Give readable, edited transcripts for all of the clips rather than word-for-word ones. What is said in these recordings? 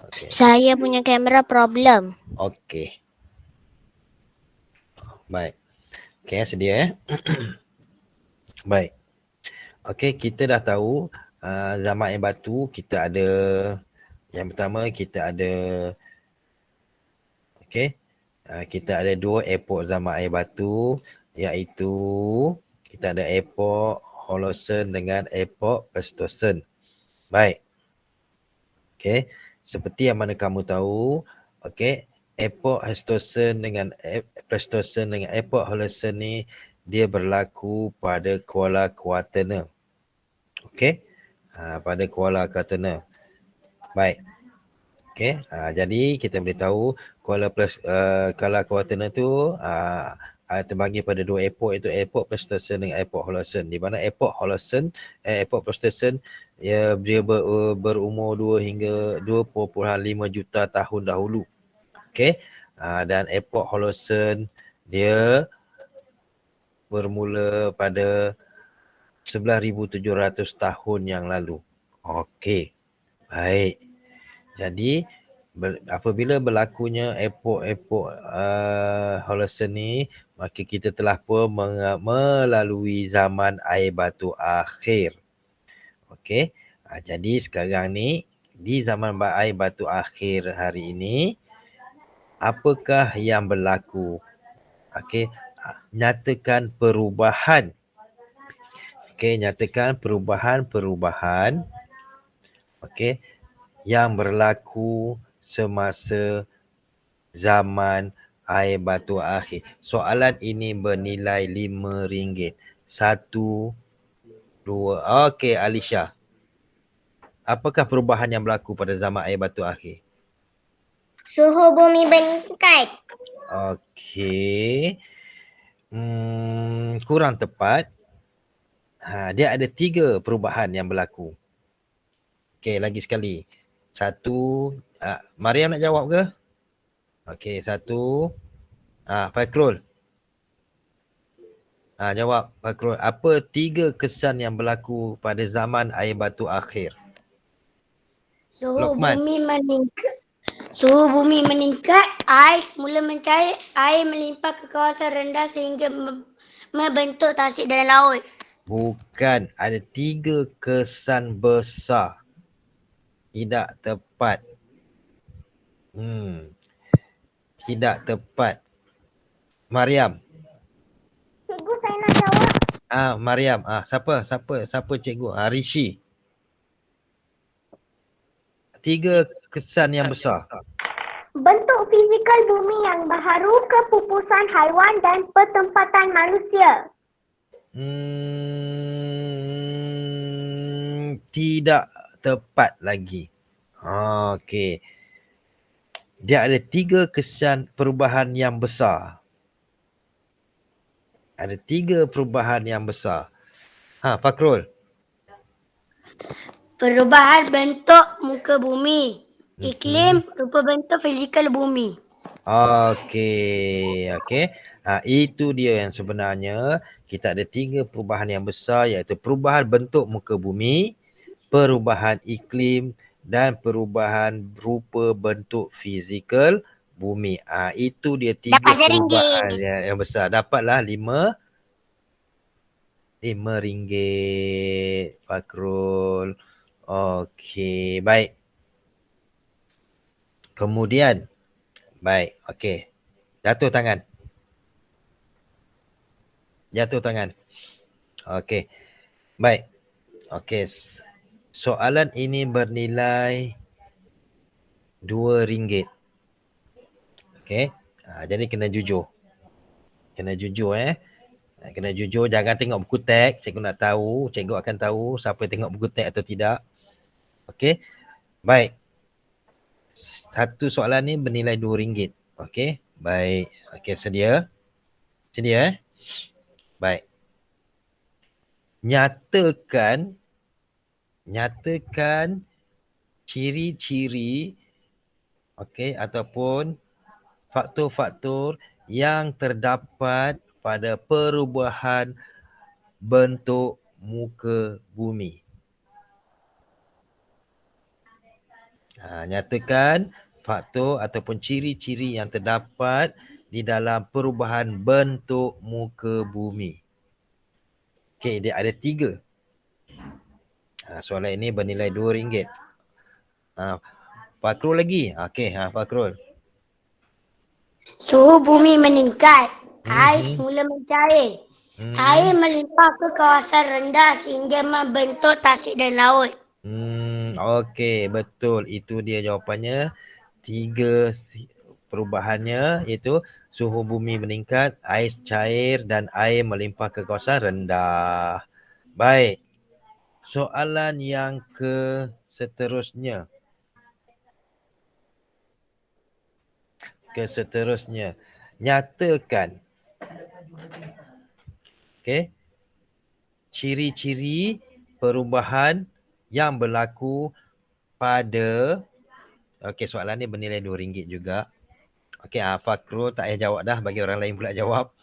Okey. Saya punya kamera problem. Okey. Baik. Okey, sedia Baik. Okey, kita dah tahu zaman air batu kita ada yang pertama kita ada kita ada dua airport zaman air batu iaitu kita ada airport Holocene dengan airport Pleistocene. Baik. Okey, seperti yang mana kamu tahu, okey, airport Pleistocene dengan airport Holocene ni dia berlaku pada Kuala Kuartana. Okey. Pada Kuala Kuartana. Baik. Okey, jadi kita boleh tahu Kuala Kuartana tu terbagi pada dua airport, iaitu airport Pleistocene dengan airport Holocene. Di mana airport Pleistocene dia berumur 2 hingga 2.5 juta tahun dahulu. Okey. Dan airport Holocene dia bermula pada 11,700 tahun yang lalu. Okey. Baik. Jadi apabila berlakunya airport Holocene ni, maka kita telah pun melalui zaman air batu akhir. Okey. Jadi sekarang ni di zaman air batu akhir hari ini, apakah yang berlaku? Okey, nyatakan perubahan. Okey, nyatakan perubahan okey yang berlaku semasa zaman air batu akhir. Soalan ini bernilai RM5. 1, 2. Okey, Alisha. Apakah perubahan yang berlaku pada zaman air batu akhir? Suhu bumi meningkat. Okey. Kurang tepat. Dia ada 3 perubahan yang berlaku. Okey, lagi sekali. 1, Mariam nak jawab ke? Okey, 1. Fakrul. Jawab Fakrul. Apa 3 kesan yang berlaku pada zaman air batu akhir? Suhu Lokman. bumi meningkat, air semula mencair, air melimpah ke kawasan rendah sehingga membentuk tasik dalam laut. Bukan, ada 3 kesan besar. Tidak tepat. Tidak tepat. Mariam. Cikgu, saya nak jawab. Mariam. Siapa cikgu? Rishi. 3 kesan yang besar. Bentuk fizikal bumi yang baharu, kepupusan haiwan dan pertempatan manusia. Tidak tepat lagi. Okey. Dia ada 3 kesan perubahan yang besar. Ada 3 perubahan yang besar. Fakrul. Perubahan bentuk muka bumi. Iklim, rupa bentuk fizikal bumi. Okey. Itu dia yang sebenarnya. Kita ada 3 perubahan yang besar, iaitu perubahan bentuk muka bumi, perubahan iklim dan perubahan rupa bentuk fizikal bumi. Itu dia 3 perubahan yang besar. Dapatlah RM5 Fakrul. Okey, baik. Kemudian, baik, okey. Jatuh tangan. Okey. Baik. Okey. Soalan ini bernilai RM2. Okey. Jadi kena jujur. Kena jujur, jangan tengok buku teks. Cikgu nak tahu, cikgu akan tahu siapa yang tengok buku teks atau tidak. Okey. Baik. Satu soalan ni bernilai RM2. Okey. Baik. Okey, sedia? Baik. Nyatakan ciri-ciri ataupun faktor-faktor yang terdapat pada perubahan bentuk muka bumi. Nyatakan faktor ataupun ciri-ciri yang terdapat di dalam perubahan bentuk muka bumi. Okey, dia ada 3. Soalan ini bernilai RM2. Fakrul lagi. Okey, Fakrul. Suhu bumi meningkat. Air Mhm. semula mencair. Air melimpah ke kawasan rendah sehingga membentuk tasik dan laut. Okey, betul. Itu dia jawapannya. 3 perubahannya iaitu suhu bumi meningkat, ais cair dan air melimpah ke kawasan rendah. Baik. Soalan yang seterusnya. Nyatakan. Okey. Ciri-ciri perubahan yang berlaku pada, okey, soalan ni bernilai RM2 juga. Okey, Fakrul tak payah jawab dah, bagi orang lain pula jawab.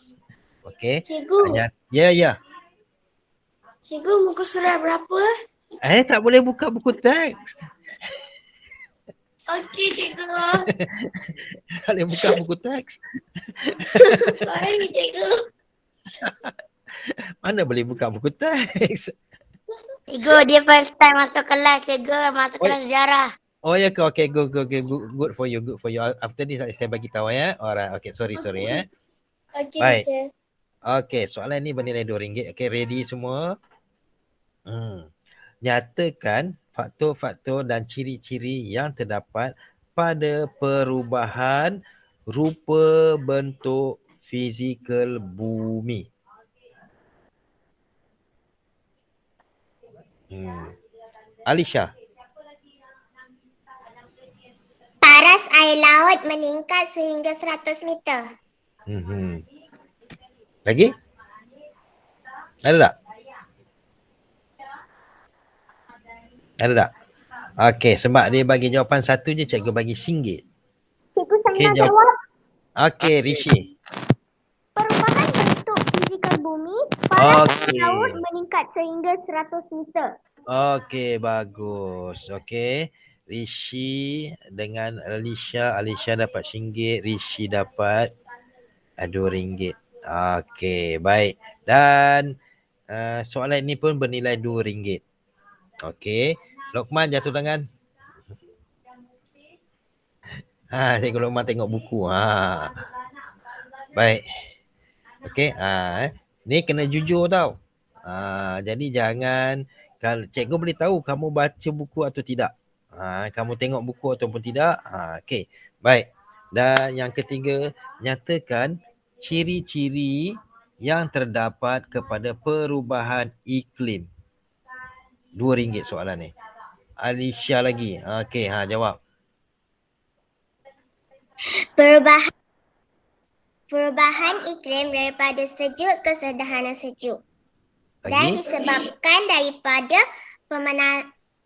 Okey. Cikgu. Ya. Cikgu, muka surat berapa? Tak boleh buka buku teks. Okey, cikgu. Tak boleh buka buku teks. Sorry, cikgu. Mana boleh buka buku teks? Cikgu, dia first time masuk kelas, cikgu. Masuk kelas sejarah. Oh ya ke? Okay, good for you. After this saya bagi tahu ya. Alright, okay, sorry ya. Okey, Baik. teacher. Okay, soalan ni bernilai RM2. Okay, ready semua? Nyatakan faktor-faktor dan ciri-ciri yang terdapat pada perubahan rupa bentuk fizikal bumi. Alisha. Paras air laut meningkat sehingga 100 meter. Lagi? Ada tak? Okey, sebab dia bagi jawapan satu je, cikgu bagi RM1. Cikgu saya nak jawab. Okey, Rishi. Perubahan bentuk fizikal bumi, paras air laut meningkat sehingga 100 meter. Okey, bagus. Okey. Rishi dengan Alisha dapat RM1, Rishi dapat RM2. Okey, baik. Dan soalan ini pun bernilai RM2. Okey. Lokman jatuh tangan. Cikgu Lokman tengok buku. Baik. Okey. Ni kena jujur tau. Jadi jangan, kalau cikgu boleh tahu kamu baca buku atau tidak. Kamu tengok buku ataupun tidak. Okey. Baik. Dan yang ketiga, nyatakan ciri-ciri yang terdapat kepada perubahan iklim. RM2 soalan ni. Alisha lagi. Okey, jawab. Perubahan iklim daripada sejuk ke sederhana sejuk. Dan disebabkan daripada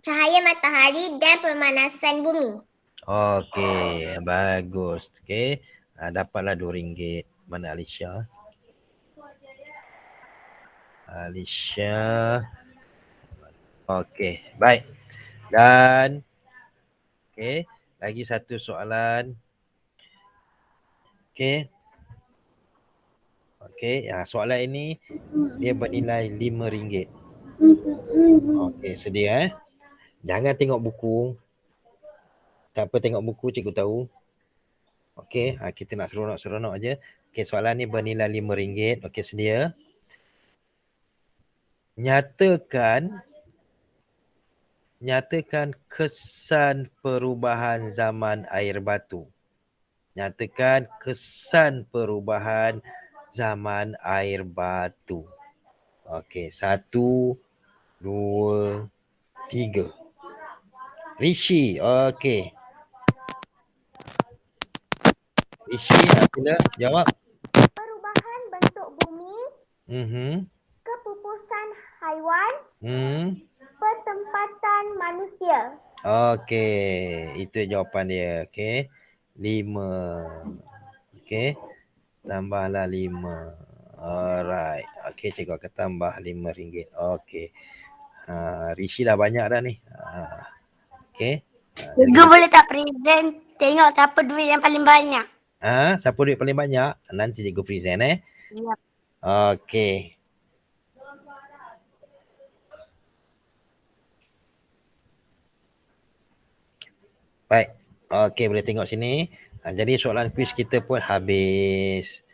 cahaya matahari dan pemanasan bumi. Okey, bagus. Okey. Dapatlah RM2. Mana Alisha? Okey, baik. Dan okey, lagi satu soalan. Okey. Soalan ini dia bernilai RM5. Okey, sedia Jangan tengok buku. Tak apa tengok buku, cikgu tahu. Okey, kita nak seronok-seronok aja. Okey, soalan ni bernilai RM5. Okey, sedia. Nyatakan kesan perubahan zaman air batu. Nyatakan kesan perubahan zaman air batu. Okey, 1, 2, 3. Rishi, okey. Rishi, sila jawab. Perubahan bentuk bumi, kepupusan haiwan, pertempatan manusia. Okey, itu jawapan dia. Okey, 5. Okey, tambahlah 5. Alright. Okey, cikgu akan tambah RM5. Okey. Rishi dah banyak dah ni. Okey. Cikgu boleh tak present tengok siapa duit yang paling banyak? Siapa duit paling banyak? Nanti cikgu present Ya. Okey. Baik. Okey, boleh tengok sini. Jadi soalan kuis kita pun habis.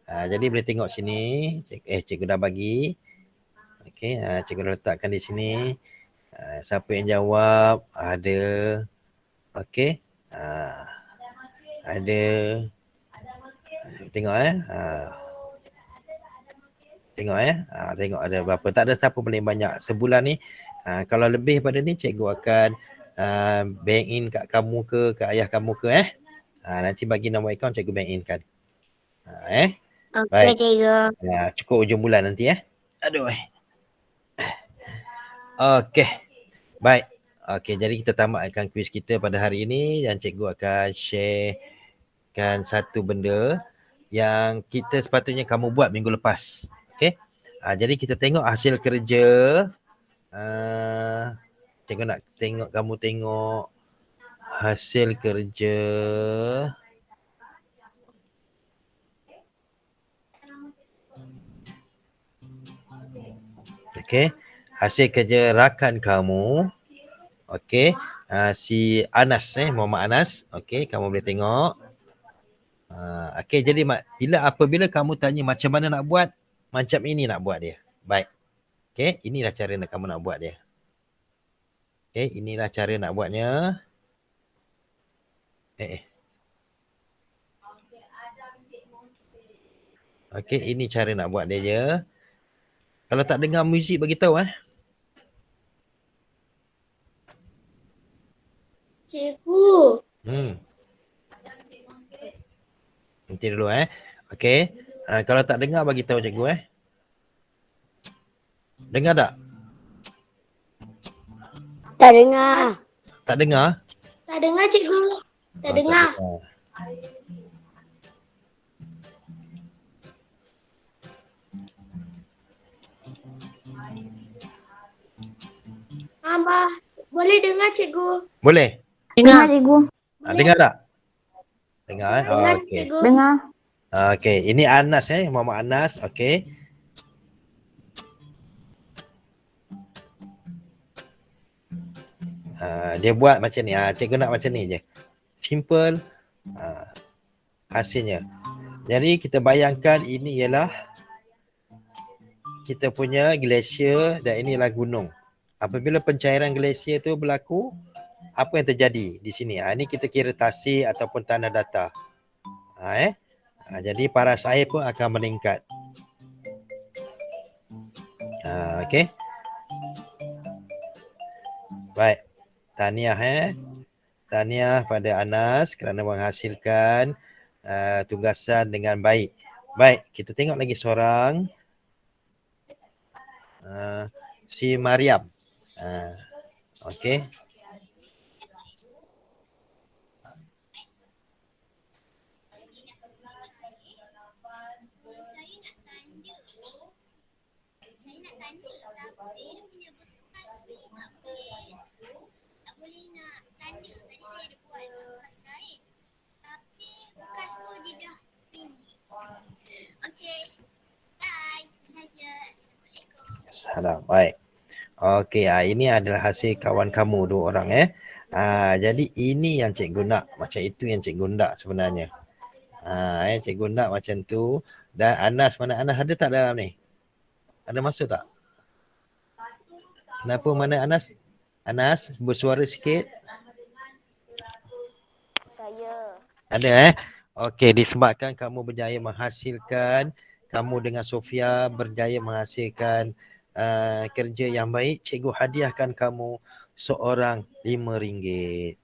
Jadi boleh tengok sini. Cikgu dah bagi. Okey, cikgu dah letakkan di sini. Siapa yang jawab? Ada. Okey. Ada. Tengok Tengok tengok ada berapa. Tak ada siapa paling banyak. Sebulan ni kalau lebih pada ni cikgu akan bank in kat kamu ke ayah kamu ke nanti bagi nombor akaun cikgu bank in kan. Okey Baik. cikgu. Cukup hujung bulan nanti Aduh. Okey. Baik. Okey, jadi kita tamatkan kuis kita pada hari ini dan cikgu akan sharekan satu benda yang kita sepatutnya kamu buat minggu lepas. Okey. Jadi kita tengok hasil kerja. Cikgu nak tengok kamu tengok hasil kerja. Okey. Hasil kerja rakan kamu. Okey. Si Anas Muhammad Anas. Okey, kamu boleh tengok. Okey, jadi apabila kamu tanya macam mana nak buat, macam ini nak buat dia. Baik. Okey, inilah cara kamu nak buat dia. Okey, inilah cara nak buatnya. Okey, ini cara nak buat dia je. Kalau tak dengar muzik bagi tahu Cikgu. Nanti dulu Okey. Kalau tak dengar bagi tahu cikgu Dengar tak? Tak dengar. Tak dengar? Tak dengar cikgu. Tak dengar. Abah, boleh dengar cikgu? Boleh? Dengar cikgu. Dengar tak? Dengar Dengar Okey. cikgu. Dengar. Okey, ini Anas Muhammad Anas. Okey. Dia buat macam ni. Cikgu nak macam ni je. Simple. Hasilnya. Jadi kita bayangkan ini ialah kita punya glacier dan inilah gunung. Apabila pencairan glacier tu berlaku, apa yang terjadi di sini? Ini kita kira tasik ataupun tanah datar. Jadi paras air pun akan meningkat. Okey. Baik. Tahniah Tahniah pada Anas kerana menghasilkan tugasan dengan baik. Baik, kita tengok lagi seorang. Si Mariam. Okey. Salam. Baik. Okey, ini adalah hasil kawan kamu dua orang jadi ini yang cikgu nak. Macam itu yang cikgu nak sebenarnya. Cikgu nak macam tu. Dan Anas, mana Anas ada tak dalam ni? Ada masuk tak? Kenapa mana Anas? Anas, bersuara sikit. Saya. Ada Okey, disebabkan kamu berjaya menghasilkan, kamu dengan Sofia berjaya menghasilkan kerja yang baik, cikgu hadiahkan kamu seorang RM5.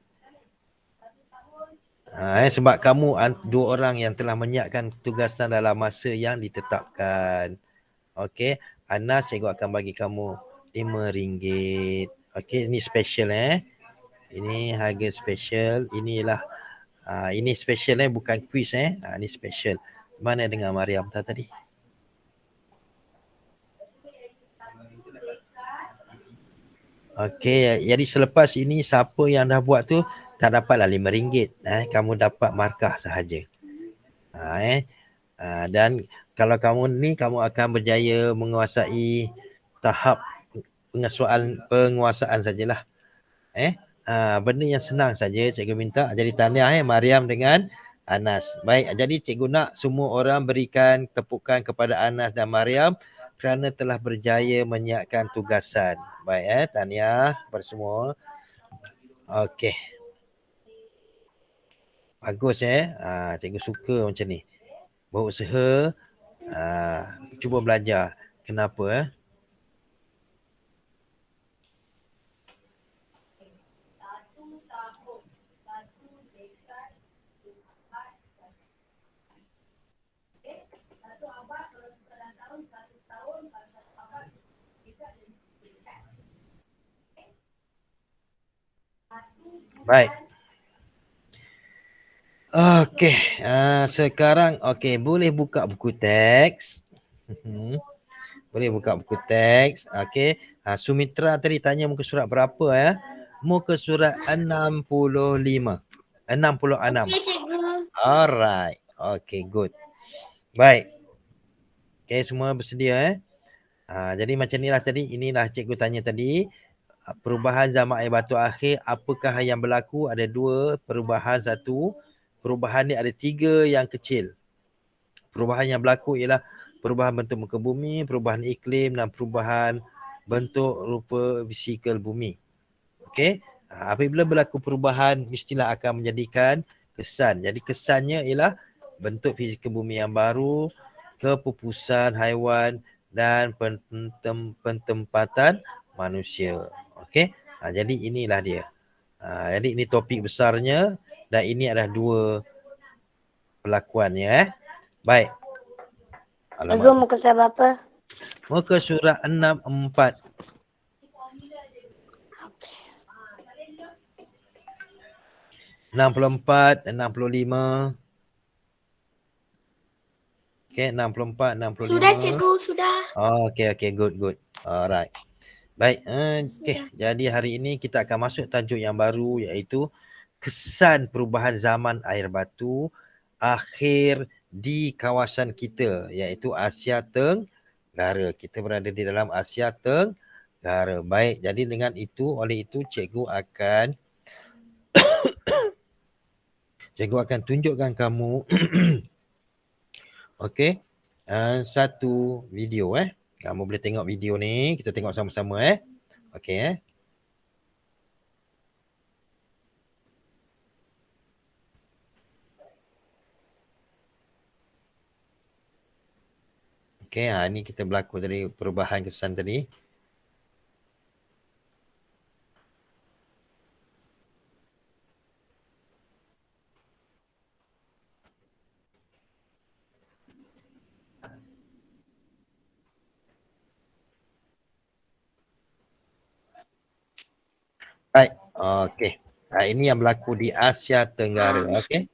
Sebab kamu dua orang yang telah menyiapkan tugasan dalam masa yang ditetapkan. Okey, Anas cikgu akan bagi kamu RM5. Okey, ini special Ini harga special. Inilah ini special bukan quiz ini special. Mana dengan Mariam tadi? Okey, jadi selepas ini siapa yang dah buat tu tak dapatlah RM5. Kamu dapat markah sahaja. Dan kalau kamu ni kamu akan berjaya menguasai tahap penguasaan sajalah. Benda yang senang saja cikgu minta. Jadi tahniah Mariam dengan Anas. Baik, jadi cikgu nak semua orang berikan tepukan kepada Anas dan Mariam kerana telah berjaya menyiapkan tugasan. Baik, tahniah kepada semua. Okey. Bagus cikgu suka macam ni. Berusaha, cuba belajar. Kenapa Baik. Okey, sekarang boleh buka buku teks. Boleh buka buku teks. Okey. Sumitra tadi tanya muka surat berapa Muka surat 65. 66. Okey, cikgu. Alright. Okey, good. Baik. Okey, semua bersedia jadi macam inilah tadi. Inilah cikgu tanya tadi. Perubahan zaman air batu akhir, apakah yang berlaku? Ada 2 perubahan, 1. Perubahan ni ada 3 yang kecil. Perubahan yang berlaku ialah perubahan bentuk muka bumi, perubahan iklim dan perubahan bentuk rupa fizikal bumi. Okey. Apabila berlaku perubahan, mestilah akan menjadikan kesan. Jadi kesannya ialah bentuk fizikal bumi yang baru, kepupusan haiwan dan pentempatan manusia. Okey. Jadi inilah dia. Jadi ini topik besarnya dan ini adalah 2 pelakuannya Baik. Cikgu muka surat berapa? Muka surat 64. (64), 65. Okey, 64, 65. Sudah, cikgu, sudah. Okey, good. Alright. Baik, jadi hari ini kita akan masuk tajuk yang baru iaitu kesan perubahan zaman air batu akhir di kawasan kita iaitu Asia Tenggara. Kita berada di dalam Asia Tenggara. Baik, jadi dengan itu, oleh itu cikgu akan tunjukkan kamu okey, satu video Kamu boleh tengok video ni, kita tengok sama-sama Okey Okey, ni kita berlaku dari perubahan kesan tadi. Baik, okey. Ini yang berlaku di Asia Tenggara, okey.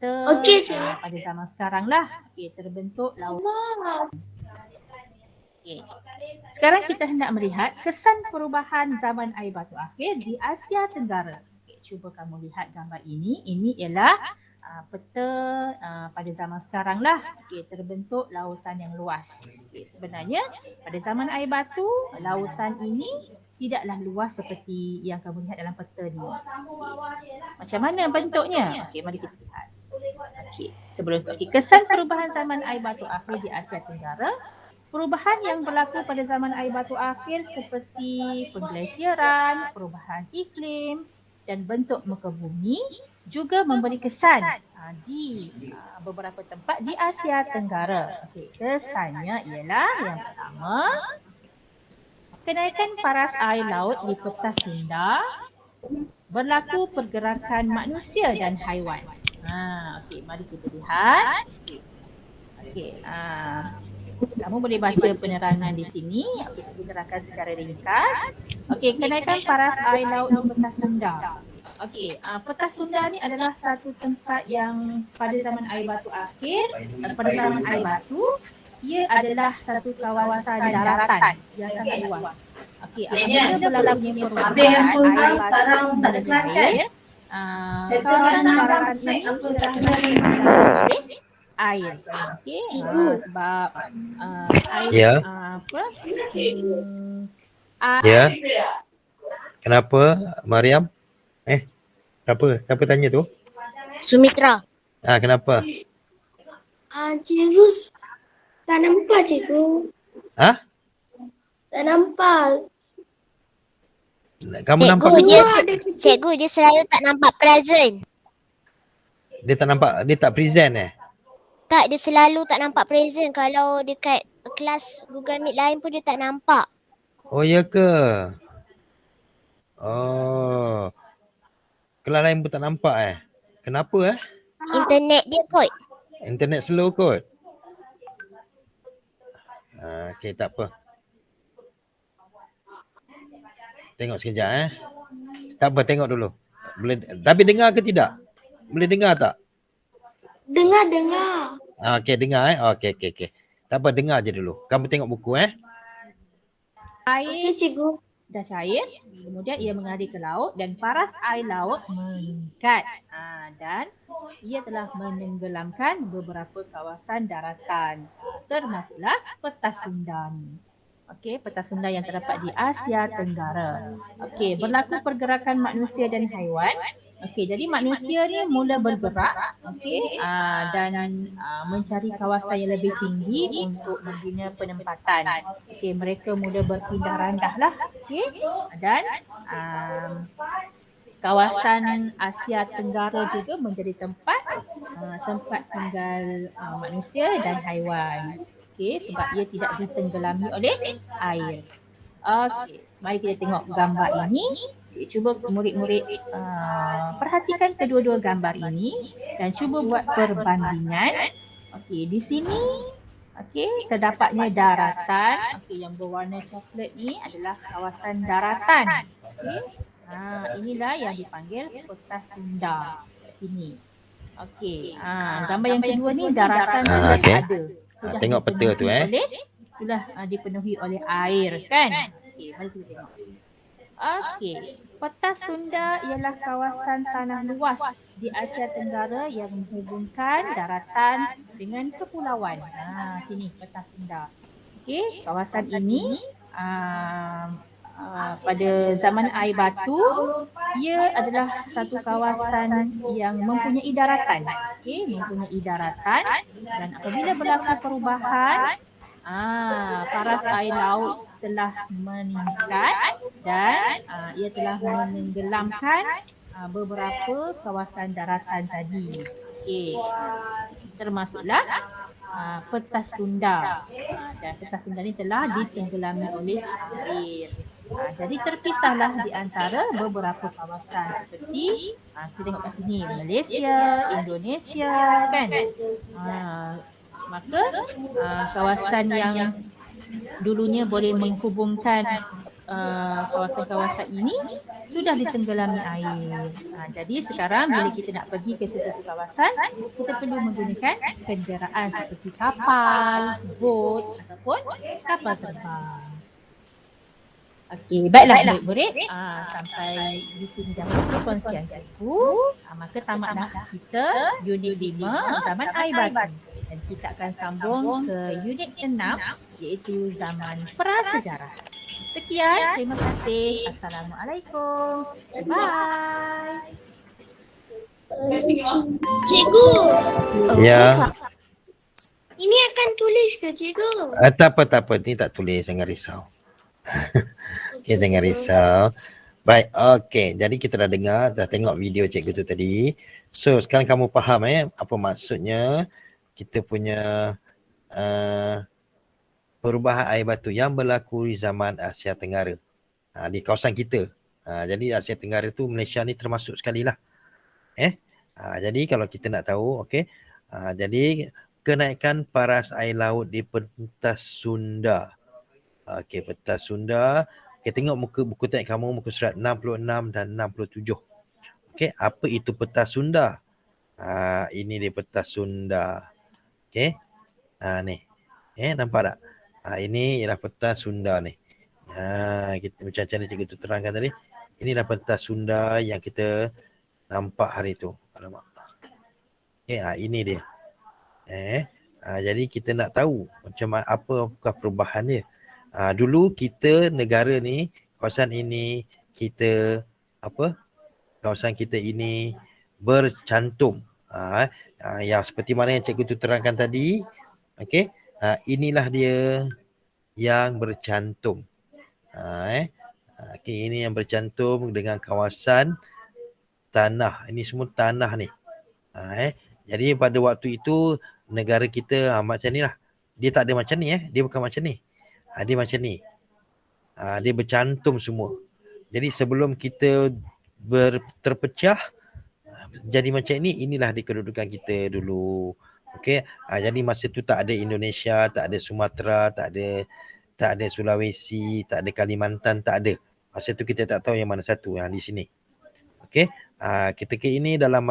Okey, cikgu. Pada zaman sekarang lah, terbentuk lautan. Okay. Sekarang kita hendak melihat kesan perubahan zaman air batu akhir di Asia Tenggara. Okay, cuba kamu lihat gambar ini. Ini ialah peta pada zaman sekarang lah. Okay, terbentuk lautan yang luas. Okay, sebenarnya pada zaman air batu, lautan ini tidaklah luas seperti yang kamu lihat dalam peta ni. Okay. Macam mana bentuknya? Okey, mari kita lihat. Okey, sebelum tu. Okay, kesan perubahan zaman air batu akhir di Asia Tenggara. Perubahan yang berlaku pada zaman air batu akhir seperti pengglesiaran, perubahan iklim dan bentuk muka bumi juga memberi kesan di beberapa tempat di Asia Tenggara. Okay, kesannya ialah yang pertama, kenaikan paras air laut di peta Sunda, berlaku pergerakan manusia dan haiwan. Okey, mari kita lihat. Okey, kamu boleh baca penerangan di sini. Aku terangkan secara ringkas. Okey, kenaikan paras air laut di peta Sunda. Okey, peta Sunda ni adalah satu tempat yang pada zaman air batu akhir, pada zaman air batu, ia adalah satu kawasan daratan yang sangat luas. Okey, apabila berlakunya perubahan air batu menjadi cair, kawasan daratan ini telah oleh air. Okey, sebab air Ya. Ya. Kenapa Mariam? Kenapa tanya tu? Sumitra. Kenapa? Cikgu tak nampak cikgu. Ha? Tak nampak. Kamu nampak ke? Cikgu dia selalu tak nampak present. Dia tak nampak, dia tak present Tak, dia selalu tak nampak present. Kalau dekat kelas Google Meet lain pun dia tak nampak. Oh, ya ke? Oh. Kelas lain pun tak nampak Kenapa Internet dia kot. Internet slow kot. Okey, tak apa. Tengok sekejap Tak apa, tengok dulu. Boleh, tapi dengar ke tidak? Boleh dengar tak? Dengar. Okey, dengar Okey. Tak apa, dengar je dulu. Kamu tengok buku air Cikgu. dah cair, kemudian ia mengalir ke laut dan paras air laut meningkat. Dan ia telah menenggelamkan beberapa kawasan daratan, termasuklah Petas Sunda ni. Okey, Petas Sunda yang terdapat di Asia Tenggara. Okey, berlaku pergerakan manusia dan haiwan. Okey, jadi manusia ni mula bergerak, okey, dan mencari kawasan yang lebih tinggi untuk membina penempatan. Okey, mereka mula berpindah randah lah, okey, dan kawasan Asia Tenggara juga menjadi tempat tinggal manusia dan haiwan. Okey, sebab ia tidak ditenggelami oleh air. Okey, mari kita tengok gambar ini. Cuba murid-murid perhatikan kedua-dua gambar ini dan cuba buat perbandingan. Okey, di sini terdapatnya daratan. Okey, yang berwarna coklat ni adalah kawasan daratan. Okey. Inilah yang dipanggil Petas Sunda kat sini. Okey. Gambar yang kedua ni daratan sudah ada. Sudah tengok peta tu sudah dipenuhi oleh air kan? Okey, mari kita tengok. Okey, Petas Sunda ialah kawasan tanah luas di Asia Tenggara yang menghubungkan daratan dengan kepulauan. Sini Petas Sunda. Okey, kawasan ini pada zaman air batu, ia adalah satu kawasan yang mempunyai daratan. Okey, mempunyai daratan, dan apabila berlaku perubahan, paras air laut telah meningkat dan ia telah menenggelamkan beberapa kawasan daratan tadi. Okey, termasuklah Petas Sunda. Dan Petas Sunda ni telah ditenggelami oleh air. Jadi terpisahlah di antara beberapa kawasan seperti kita tengok kat sini Malaysia, Indonesia kan. Maka kawasan yang dulunya boleh menghubungkan kawasan-kawasan ini sudah ditenggelami air. Jadi sekarang bila kita nak pergi ke sesuatu kawasan, kita perlu menggunakan kenderaan seperti kapal, bot ataupun kapal terbang. Okey, baiklah murid-murid, sampai di sini dah perkongsian cikgu. Maka tamatlah kita unit 5 zaman air batu. Dan kita akan sambung ke unit 6 iaitu zaman prasejarah. Sekian, terima kasih. Assalamualaikum. Bye. Cikgu. Ya. Ini akan tulis ke cikgu? Tak apa. Ni tak tulis, jangan risau. Okay, jangan risau. Baik, okey. Jadi kita dah dengar, dah tengok video cikgu tu tadi. So, sekarang kamu faham apa maksudnya kita punya perubahan air batu yang berlaku di zaman Asia Tenggara. Di kawasan kita. Jadi Asia Tenggara tu Malaysia ni termasuk sekali lah. Jadi kalau kita nak tahu, okey. Jadi kenaikan paras air laut di Petas Sunda. Okey, Petas Sunda. Okey, tengok buku teks kamu, muka surat 66 dan 67. Okey, apa itu Petas Sunda? Ini dia Petas Sunda. Okey. Ni. Nampak tak? Ini ialah peta Sunda ni. Kita macam ni cikgu tu terangkan tadi. Inilah peta Sunda yang kita nampak hari tu. Alamak. Ini dia. Jadi kita nak tahu macam apakah perubahan dia. Dulu kita negara ni, kawasan ini kita kawasan kita ini bercantum. Yang seperti mana yang cikgu tu terangkan tadi. Okey. Inilah dia yang bercantum. Ini yang bercantum dengan kawasan tanah. Ini semua tanah ni. Jadi pada waktu itu negara kita macam ni lah. Dia tak ada macam ni Dia bukan macam ni. Dia macam ni. Dia bercantum semua. Jadi sebelum kita terpecah jadi macam ni, inilah di kedudukan kita dulu. Okey. Jadi masa tu tak ada Indonesia, tak ada Sumatera, tak ada Sulawesi, tak ada Kalimantan, tak ada. Masa tu kita tak tahu yang mana satu yang di sini. Okey. Ketika ini dalam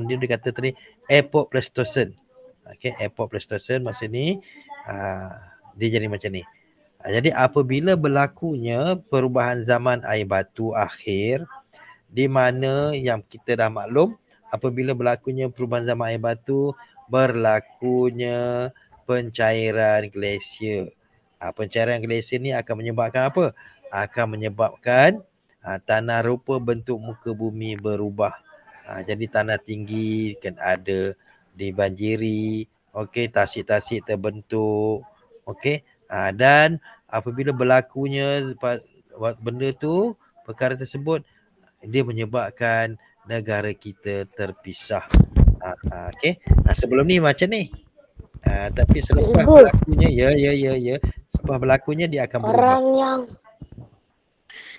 dia kata tadi Epoch Pleistocene. Okey, Epoch Pleistocene masa ni dia jadi macam ni. Jadi apabila berlakunya perubahan zaman air batu akhir, di mana yang kita dah maklum, apabila berlakunya perubahan zaman air batu, berlakunya pencairan glasier. Pencairan glasier ni akan menyebabkan apa? Akan menyebabkan tanah rupa bentuk muka bumi berubah. Jadi tanah tinggi kan ada dibanjiri, okey, tasik-tasik terbentuk, okey. Dan apabila berlakunya benda tu, perkara tersebut, dia menyebabkan negara kita terpisah. Okey. Sebelum ni macam ni. Tapi selepas berlakunya, ya. Selepas berlakunya dia akan berubah. Orang yang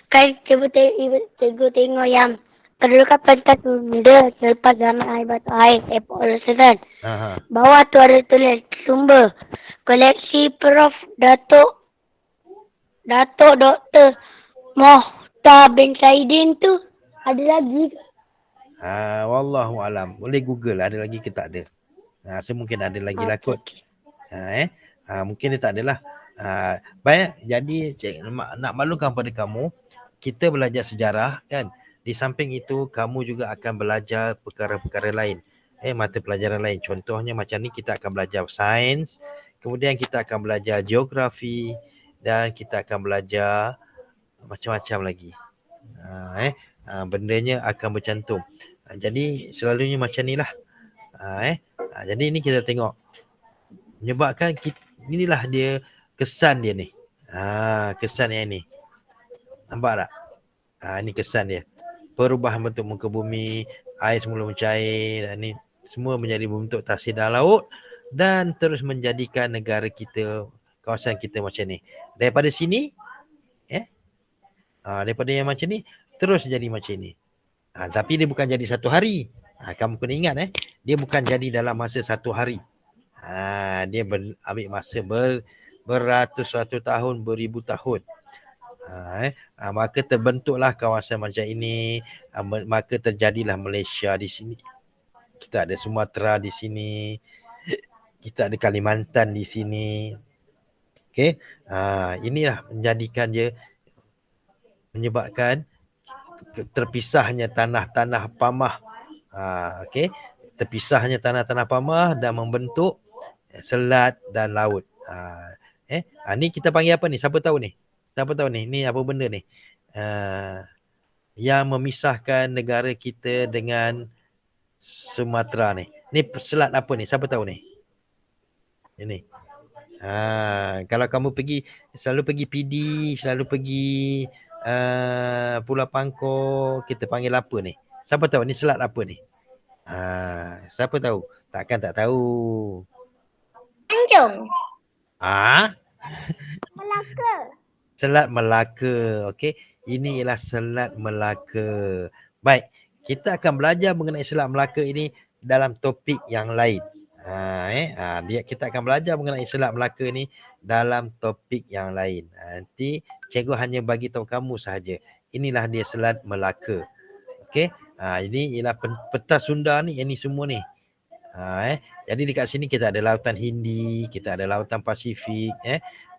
kan cikgu tengok yang kedudukan peta Sunda selepas zaman air batu air Epoch Pleistocene. Bawah tu ada tulis sumber koleksi Prof. Datuk Dr. Mohtar bin Saidin tu ada lagi ke? Wallahu alam. Boleh Google ada lagi ke tak ada. Mungkin ada lagi lah kot. Mungkin dia tak adalah. Baik, jadi nak maklumkan pada kamu, kita belajar sejarah kan. Di samping itu kamu juga akan belajar perkara-perkara lain. Mata pelajaran lain. Contohnya macam ni kita akan belajar sains, kemudian kita akan belajar geografi dan kita akan belajar macam-macam lagi. Bendanya akan bercantum. Jadi selalunya macam ni lah. Jadi ini kita tengok. Menyebabkan inilah dia kesan dia ni. Kesan yang ni. Nampak tak? Ini kesan dia. Perubahan bentuk muka bumi, air semula mencair, dan ni semua menjadi bentuk tasir dan laut dan terus menjadikan negara kita, kawasan kita macam ni. Daripada sini, daripada yang macam ni, terus jadi macam ni. Tapi dia bukan jadi satu hari. Kamu kena ingat dia bukan jadi dalam masa satu hari. Dia ambil masa beratus-ratus tahun, beribu tahun. Maka terbentuklah kawasan macam ini, maka terjadilah Malaysia di sini. Kita ada Sumatera di sini. Kita ada Kalimantan di sini. Okey. Inilah menjadikan dia menyebabkan terpisahnya tanah-tanah pamah. Okey. Terpisahnya tanah-tanah pamah dan membentuk selat dan laut. Ni kita panggil apa ni? Siapa tahu ni? Siapa tahu ni? Ni apa benda ni? Yang memisahkan negara kita dengan Sumatera ni. Ni selat apa ni? Siapa tahu ni? Ini. Kalau kamu selalu pergi PD, selalu pergi Pulau Pangkor, kita panggil apa ni? Siapa tahu ni selat apa ni? Siapa tahu? Takkan tak tahu. Tanjung. Melaka. Selat Melaka. Okey. Ini ialah Selat Melaka. Baik. Kita akan belajar mengenai Selat Melaka ini dalam topik yang lain. Kita akan belajar mengenai Selat Melaka ini dalam topik yang lain. Nanti cikgu hanya bagi tahu kamu sahaja. Inilah dia Selat Melaka. Okey. Ini ialah peta Sunda ni, ini semua ni. Jadi dekat sini kita ada lautan Hindi, kita ada lautan Pasifik,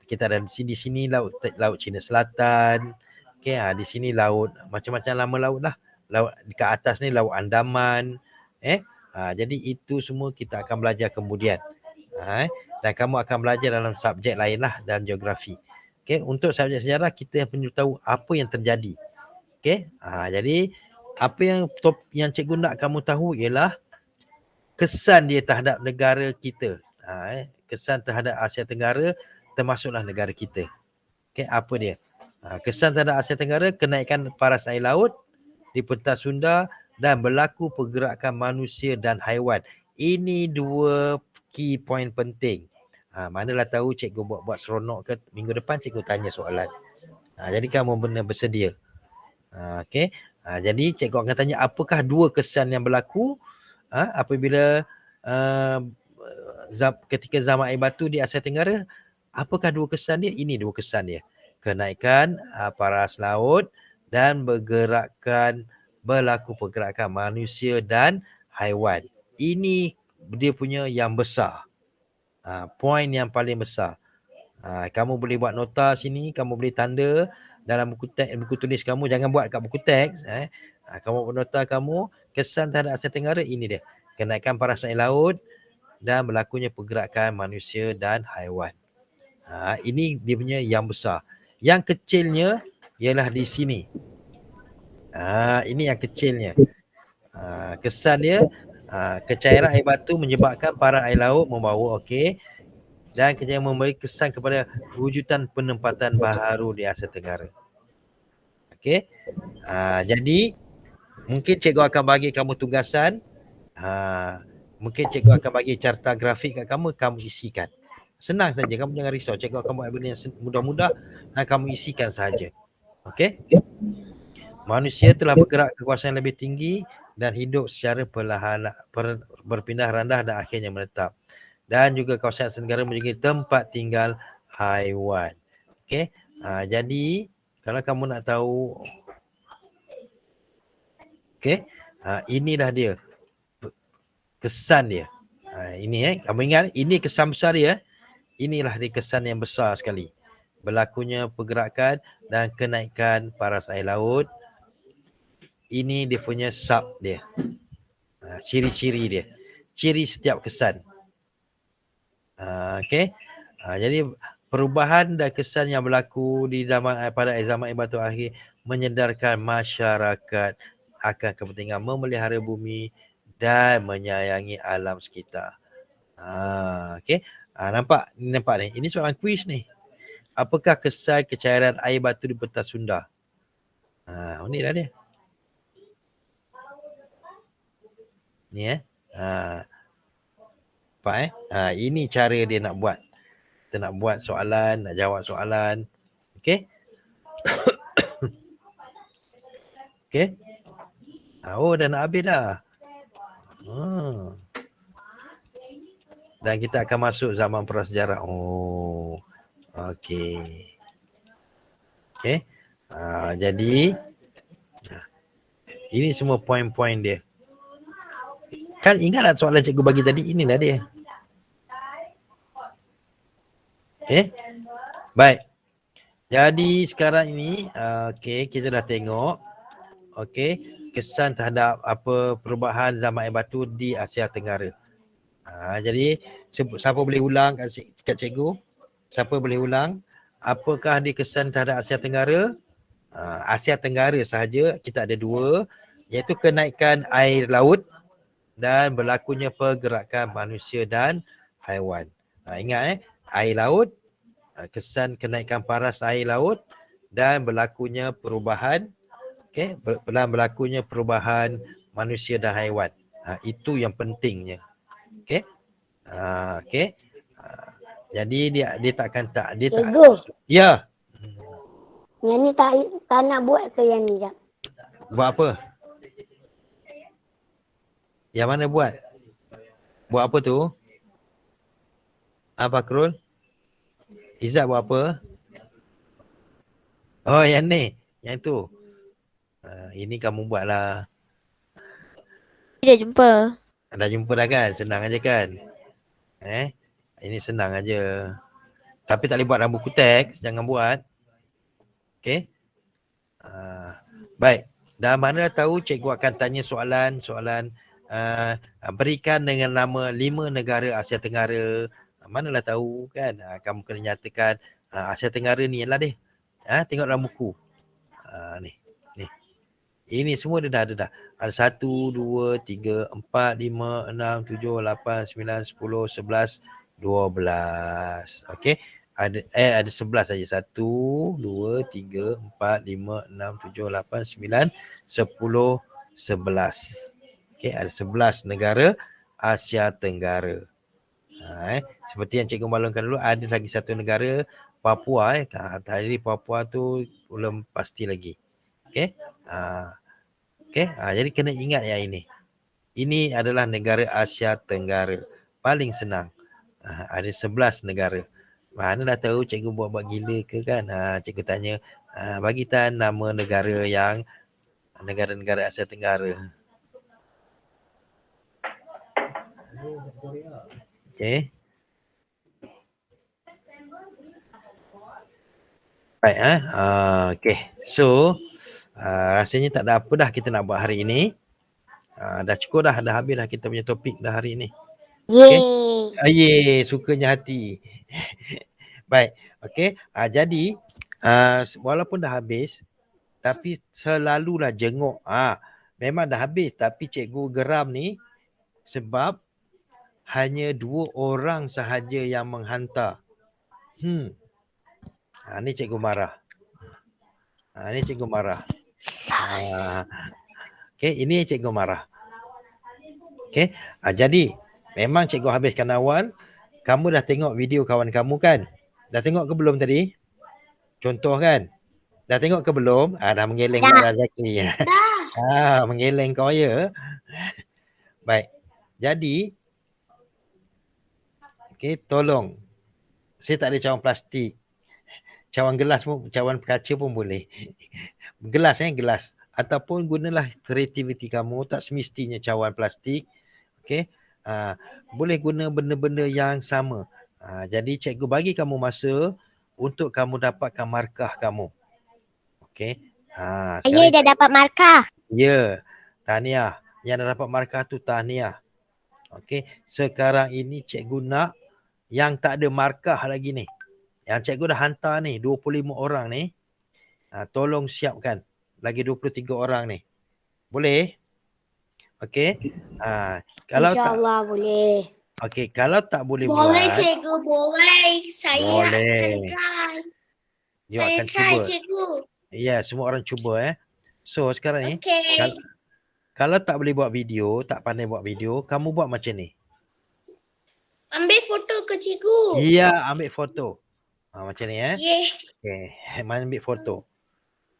kita ada di sini laut Cina Selatan. Okey, di sini laut macam-macam nama laut lah. Laut dekat atas ni laut Andaman. Jadi itu semua kita akan belajar kemudian. Dan kamu akan belajar dalam subjek lain lah dalam geografi. Okey, untuk subjek sejarah kita perlu tahu apa yang terjadi. Okey, jadi apa yang cikgu nak kamu tahu ialah kesan dia terhadap negara kita. Kesan terhadap Asia Tenggara termasuklah negara kita. Okey, apa dia? Kesan terhadap Asia Tenggara, kenaikan paras air laut di pentas Sunda dan berlaku pergerakan manusia dan haiwan. Ini dua key point penting. Manalah tahu cikgu buat seronok ke minggu depan cikgu tanya soalan. Jadi kamu benar bersedia. Okey. Jadi cikgu akan tanya apakah dua kesan yang berlaku apabila ketika zaman air batu di Asia Tenggara. Apakah dua kesan dia? Ini dua kesan dia. Kenaikan paras laut dan berlaku pergerakan manusia dan haiwan. Ini dia punya yang besar. Poin yang paling besar. Kamu boleh buat nota sini, kamu boleh tanda dalam buku tulis kamu, jangan buat kat buku teks. Kamu buat nota kamu, kesan terhadap Asia Tenggara ini dia. Kenaikan paras air laut dan berlakunya pergerakan manusia dan haiwan. Ini dia punya yang besar. Yang kecilnya ialah di sini. Ini yang kecilnya. Kesan dia, kecairan air batu menyebabkan paras air laut membawa, okey. Dan kejadian memberi kesan kepada wujudan penempatan baharu di Asia Tenggara. Okey. Jadi mungkin cikgu akan bagi kamu tugasan. Mungkin cikgu akan bagi carta grafik kat kamu isikan. Senang saja, kamu jangan risau. Cikgu akan buat benda yang mudah-mudah dan kamu isikan saja. Okey? Manusia telah bergerak ke kawasan yang lebih tinggi dan hidup secara perlahan berpindah rendah dan akhirnya menetap. Dan juga kawasan Asia Tenggara menjadi tempat tinggal haiwan. Okey? Jadi kalau kamu nak tahu, okey, inilah dia kesan dia. Ini kamu ingat, ini kesan besar dia. Inilah dia kesan yang besar sekali. Berlakunya pergerakan dan kenaikan paras air laut. Ini dia punya sub dia. Ciri-ciri dia. Ciri setiap kesan. Okey. Jadi perubahan dan kesan yang berlaku di pada zaman air batu akhir menyedarkan masyarakat akan kepentingan memelihara bumi dan menyayangi alam sekitar. Okey. Nampak ni. Ini soalan kuis ni. Apakah kesan kecairan air batu di pentas Sunda? Ini dah dia. Ni Nampak ini cara dia nak buat. Kita nak buat soalan, nak jawab soalan. Okey? Okey? Dah nak habis dah. Dan kita akan masuk zaman prasejarah. Okey. Okey. Jadi ini semua poin-poin dia. Kan ingat tak soalan cikgu bagi tadi? Inilah dia. Okey. Baik. Jadi sekarang ini okey, kita dah tengok okey, kesan terhadap apa perubahan zaman air batu di Asia Tenggara. Jadi siapa boleh ulang kat cikgu? Siapa boleh ulang? Apakah dia kesan terhadap Asia Tenggara? Asia Tenggara sahaja kita ada dua, iaitu kenaikan air laut dan berlakunya pergerakan manusia dan haiwan. Ingat air laut, kesan kenaikan paras air laut dan berlakunya perubahan, okey, berlakunya perubahan manusia dan haiwan. Itu yang pentingnya. Okey. Okey. Jadi dia takkan tak dia tak. Ya. Yang ni tak nak buat ke yang ni jap? Buat apa? Yang mana buat? Buat apa tu? Apa Krul? Izzat buat apa? Oh yang ni. Yang tu. Ini kamu buatlah. Tidak jumpa. Dah jumpa dah kan? Senang aja kan? Ini senang aja. Tapi tak boleh buat dalam buku teks. Jangan buat. Okey. Baik. Dah mana dah tahu cikgu akan tanya soalan berikan dengan nama 5 negara Asia Tenggara. Manalah tahu kan? Kamu kena nyatakan Asia Tenggara ni lah deh. Tengok dalam buku. Ni. Ini semua dia dah. Ada 1, 2, 3, 4, 5, 6, 7, 8, 9, 10, 11, 12. Okey. Ada 11 saja. 1, 2, 3, 4, 5, 6, 7, 8, 9, 10, 11. Okey, ada 11 negara Asia Tenggara. Seperti yang cikgu maklumkan dulu, ada lagi satu negara Papua. Tadi Papua tu belum pasti lagi. Okey. Jadi kena ingat yang ini. Ini adalah negara Asia Tenggara. Paling senang. Ada 11 negara. Mana dah tahu cikgu buat gila ke kan? Cikgu tanya, bagi Tan nama negara yang negara-negara Asia Tenggara. Okey. Baik, okey. So, rasanya tak ada apa dah kita nak buat hari ini. Dah cukup dah habis dah kita punya topik dah hari ini. Yeay, sukanya hati. Baik, okey. Jadi, walaupun dah habis, tapi selalulah jenguk. Memang dah habis, tapi cikgu geram ni sebab hanya 2 orang sahaja yang menghantar. Ni cikgu marah. Okey, ini cikgu marah. Okey, jadi memang cikgu habiskan awal. Kamu dah tengok video kawan kamu kan? Dah tengok ke belum tadi? Contoh kan? Dah tengok ke belum? Dah mengeleng dah Zaki. Mengeleng kau ya. Baik. Jadi, okey, tolong. Saya tak ada cawan plastik. Cawan gelas pun, cawan kaca pun boleh. Gelas gelas. Ataupun gunalah kreativiti kamu, tak semestinya cawan plastik. Okey. Boleh guna benda-benda yang sama. Jadi cikgu bagi kamu masa untuk kamu dapatkan markah kamu. Okey. Saya dah dapat markah. Ya. Tahniah. Yang dah dapat markah tu tahniah. Okey. Sekarang ini cikgu nak yang tak ada markah lagi ni. Yang cikgu dah hantar ni 25 orang ni. Tolong siapkan. Lagi 23 orang ni. Boleh? Okey. Kalau InsyaAllah boleh. Okey, kalau tak boleh buat. Boleh cikgu, boleh. Saya akan try. Saya akan try cuba. cikgu. Ya, semua orang cuba So sekarang ni Okay. kalau tak boleh buat video, tak pandai buat video, kamu buat macam ni. Ambil foto ke cikgu? Ya, ambil foto. Macam ni Yeah. Okey, ambil foto.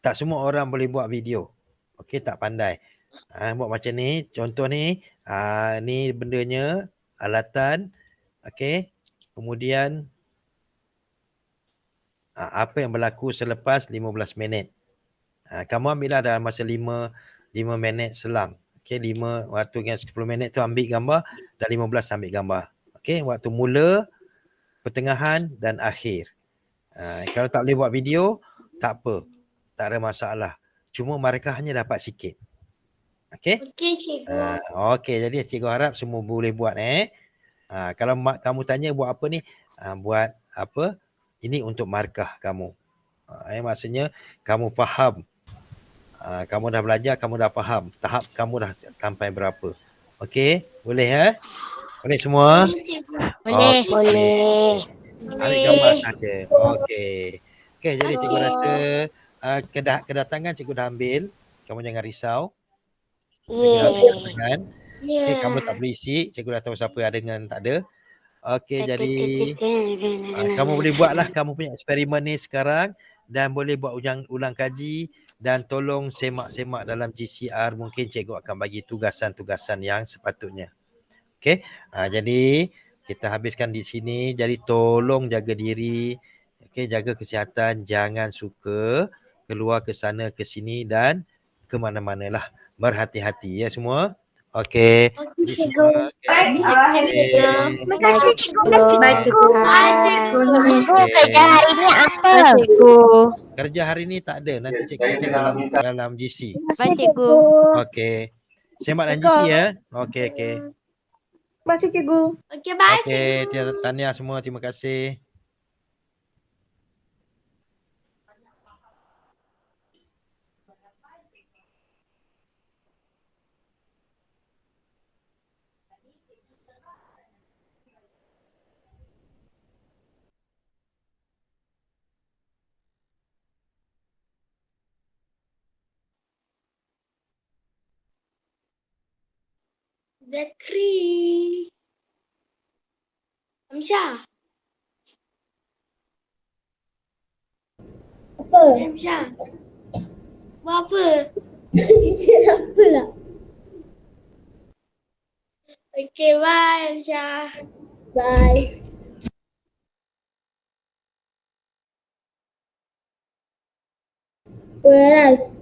Tak semua orang boleh buat video. Okey, tak pandai. Buat macam ni, contoh ni, ni bendanya, alatan. Okey. Kemudian apa yang berlaku selepas 15 minit. Kamu ambillah dalam masa 5 minit selang. Okey, 5 waktu dengan 10 minit tu ambil gambar dan 15 ambil gambar. Okey, waktu mula, pertengahan dan akhir. Kalau tak boleh buat video, tak apa. Tak ada masalah. Cuma mereka hanya dapat sikit. Okey? Okey cikgu. Okey, jadi cikgu harap semua boleh buat kalau kamu tanya buat apa ni? Buat apa? Ini untuk markah kamu. Maksudnya kamu faham. Kamu dah belajar, kamu dah faham. Tahap kamu dah sampai berapa. Okey? Boleh Boleh semua? Boleh cikgu. Boleh. Ambil gambar saja. Okey. Okey, jadi cikgu rasa kedatangan cikgu dah ambil. Kamu jangan risau. Okay, kamu tak boleh isi. Cikgu dah tahu siapa ada dengan tak ada. Okey, jadi kamu boleh buatlah kamu punya eksperimen ni sekarang dan boleh buat ulang kaji dan tolong semak-semak dalam GCR. Mungkin cikgu akan bagi tugasan-tugasan yang sepatutnya. Okey, jadi kita habiskan di sini. Jadi tolong jaga diri. Okey, jaga kesihatan. Jangan suka keluar ke sana ke sini dan ke mana-mana lah. Berhati-hati ya semua. Okey. Okey, Jadi cikgu. semua, okey. Terima kasih cikgu. Terima kasih Bye, cikgu. cikgu. Bye, cikgu. Kerja hari ni apa? Cikgu. Kerja hari ni tak ada. Nanti cikgu cek dalam GC. Bye, cikgu. Okey. Semak dalam GC ya. Okey, okey. Terima kasih cikgu. Okey, bye, Okey, cikgu. tahniah semua. Terima kasih. Zakri. Amsyah. Apa? Amsyah. Buat apa? Apa lah? Okey, bye, Amsyah. Bye. Whereas